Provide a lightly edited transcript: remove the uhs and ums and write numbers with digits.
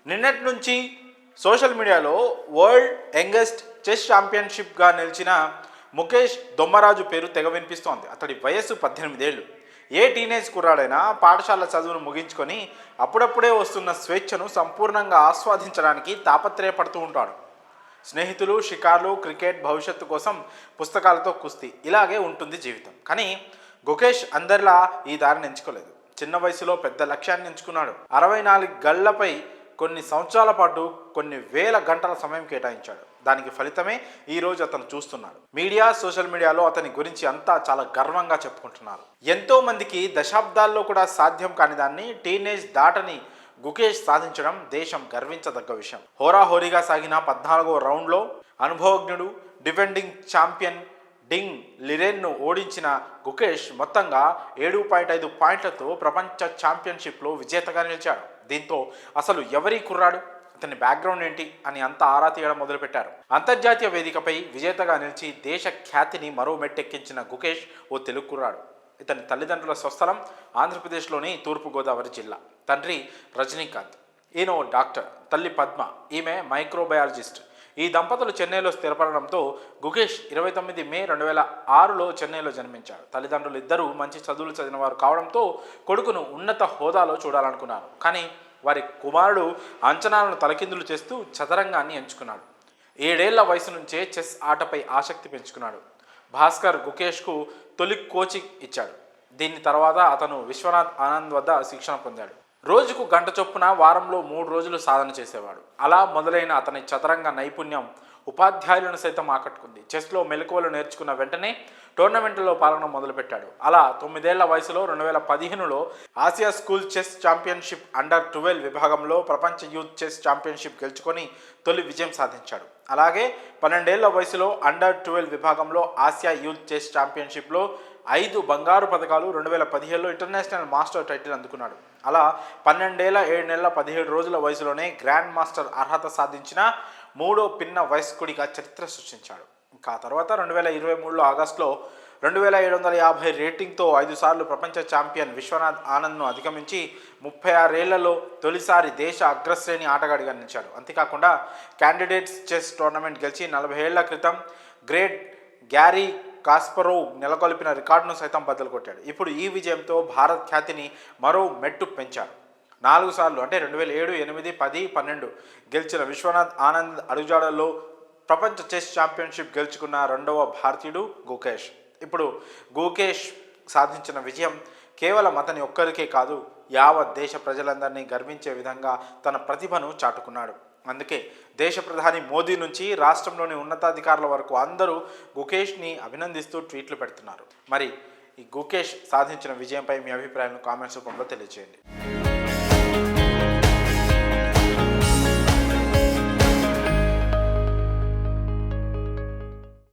నిన్నటి నుంచి సోషల్ మీడియాలో వరల్డ్ యంగెస్ట్ చెస్ ఛాంపియన్షిప్గా నిలిచిన ముఖేష్ దొమ్మరాజు పేరు తెగ వినిపిస్తోంది. అతడి వయస్సు 18 ఏళ్ళు. ఏ టీనేజ్ కుర్రాడైనా పాఠశాల చదువును ముగించుకొని అప్పుడప్పుడే వస్తున్న స్వేచ్ఛను సంపూర్ణంగా ఆస్వాదించడానికి తాపత్రయపడుతూ ఉంటాడు. స్నేహితులు, షికార్లు, క్రికెట్, భవిష్యత్తు కోసం పుస్తకాలతో కుస్తీ, ఇలాగే ఉంటుంది జీవితం. కానీ గుకేష్ అందరిలా ఈ దారిని ఎంచుకోలేదు. చిన్న వయసులో పెద్ద లక్ష్యాన్ని ఎంచుకున్నాడు. 64 గళ్లపై కొన్ని సంవత్సరాల పాటు కొన్ని వేల గంటల సమయం కేటాయించాడు. దానికి ఫలితమే ఈరోజు అతను చూస్తున్నాడు. మీడియా, సోషల్ మీడియాలో అతని గురించి అంతా చాలా గర్వంగా చెప్పుకుంటున్నారు. ఎంతో మందికి దశాబ్దాల్లో కూడా సాధ్యం కాని దాన్ని టీనేజ్ దాటని గుకేష్ సాధించడం దేశం గర్వించదగ్గ విషయం. హోరాహోరీగా సాగిన 14వ రౌండ్లో అనుభవజ్ఞుడు, డిఫెండింగ్ ఛాంపియన్ డింగ్ లిరెన్ను ఓడించిన గుకేష్ మొత్తంగా 7.5 పాయింట్లతో ప్రపంచ ఛాంపియన్షిప్లో విజేతగా నిలిచాడు. దీంతో అసలు ఎవరి కుర్రాడు, అతని బ్యాక్గ్రౌండ్ ఏంటి అని అంతా ఆరా తీయడం మొదలుపెట్టారు. అంతర్జాతీయ వేదికపై విజేతగా నిలిచి దేశ ఖ్యాతిని మరో మెట్టెక్కించిన గుకేష్ ఓ తెలుగు కుర్రాడు. ఇతని తల్లిదండ్రుల స్వస్థలం ఆంధ్రప్రదేశ్లోని తూర్పుగోదావరి జిల్లా. తండ్రి రజనీకాంత్, ఈయన ఓ డాక్టర్. తల్లి పద్మ, ఈమె మైక్రోబయాలజిస్ట్. ఈ దంపతులు చెన్నైలో స్థిరపడడంతో గుకేష్ 29 మే 2006లో చెన్నైలో జన్మించాడు. తల్లిదండ్రులు ఇద్దరూ మంచి చదువులు చదివిన వారు కావడంతో కొడుకును ఉన్నత హోదాలో చూడాలనుకున్నారు. కానీ వారి కుమారుడు అంచనాలను తలకిందులు చేస్తూ చదరంగాన్ని ఎంచుకున్నాడు. 7 ఏళ్ల వయసు నుంచే చెస్ ఆటపై ఆసక్తి పెంచుకున్నాడు. భాస్కర్ గుకేష్కు తొలి కోచింగ్ ఇచ్చాడు. దీని తర్వాత అతను విశ్వనాథ్ ఆనంద్ వద్ద శిక్షణ పొందాడు. రోజుకు గంట చొప్పున వారంలో 3 రోజులు సాధన చేసేవాడు. అలా మొదలైన అతని చదరంగ నైపుణ్యం ఉపాధ్యాయులను సైతం ఆకట్టుకుంది. చెస్లో మెలకువలు నేర్చుకున్న వెంటనే టోర్నమెంట్లో పాల్గొనడం మొదలుపెట్టాడు. అలా 9 ఏళ్ల వయసులో 2015లో ఆసియా స్కూల్ చెస్ ఛాంపియన్షిప్ అండర్-12 విభాగంలో ప్రపంచ యూత్ చెస్ ఛాంపియన్షిప్ గెలుచుకొని తొలి విజయం సాధించాడు. అలాగే 12 ఏళ్ల వయసులో అండర్-12 విభాగంలో ఆసియా యూత్ చెస్ ఛాంపియన్షిప్లో 5 బంగారు పథకాలు, 2017లో ఇంటర్నేషనల్ మాస్టర్ టైటిల్ అందుకున్నాడు. అలా 12 ఏళ్ల 7 నెలల 17 రోజుల వయసులోనే గ్రాండ్ మాస్టర్ అర్హత సాధించిన 3వ పిన్న వయస్కుడిగా చరిత్ర సృష్టించాడు. ఇంకా తర్వాత 2023లో ఆగస్టులో 2750 రేటింగ్తో 5 సార్లు ప్రపంచ ఛాంపియన్ విశ్వనాథ్ ఆనంద్ను అధిగమించి 36 ఏళ్లలో తొలిసారి దేశ అగ్రశ్రేణి ఆటగాడిగా నిలిచాడు. అంతేకాకుండా క్యాండిడేట్స్ చెస్ టోర్నమెంట్ గెలిచి 40 ఏళ్ల క్రితం గ్రేట్ గ్యారీ కాస్పరోవ్ నెలకొల్పిన రికార్డును సైతం బద్దలు కొట్టాడు. ఇప్పుడు ఈ విజయంతో భారత్ ఖ్యాతిని మరో మెట్టు పెంచాడు. 4 సార్లు అంటే 2007, 8, 10, 12 గెలిచిన విశ్వనాథ్ ఆనంద్ అడుగుజాడల్లో ప్రపంచ చెస్ ఛాంపియన్షిప్ గెలుచుకున్న 2వ భారతీయుడు గుకేష్. ఇప్పుడు గుకేష్ సాధించిన విజయం కేవలం అతని ఒక్కరికే కాదు, యావత్ దేశ ప్రజలందరినీ గర్వించే విధంగా తన ప్రతిభను చాటుకున్నాడు. అందుకే దేశ ప్రధాని మోదీ నుంచి రాష్ట్రంలోని ఉన్నతాధికారుల వరకు అందరూ గుకేష్ని అభినందిస్తూ ట్వీట్లు పెడుతున్నారు. మరి ఈ గుకేష్ సాధించిన విజయంపై మీ అభిప్రాయాలను కామెంట్స్ రూపంలో తెలియజేయండి.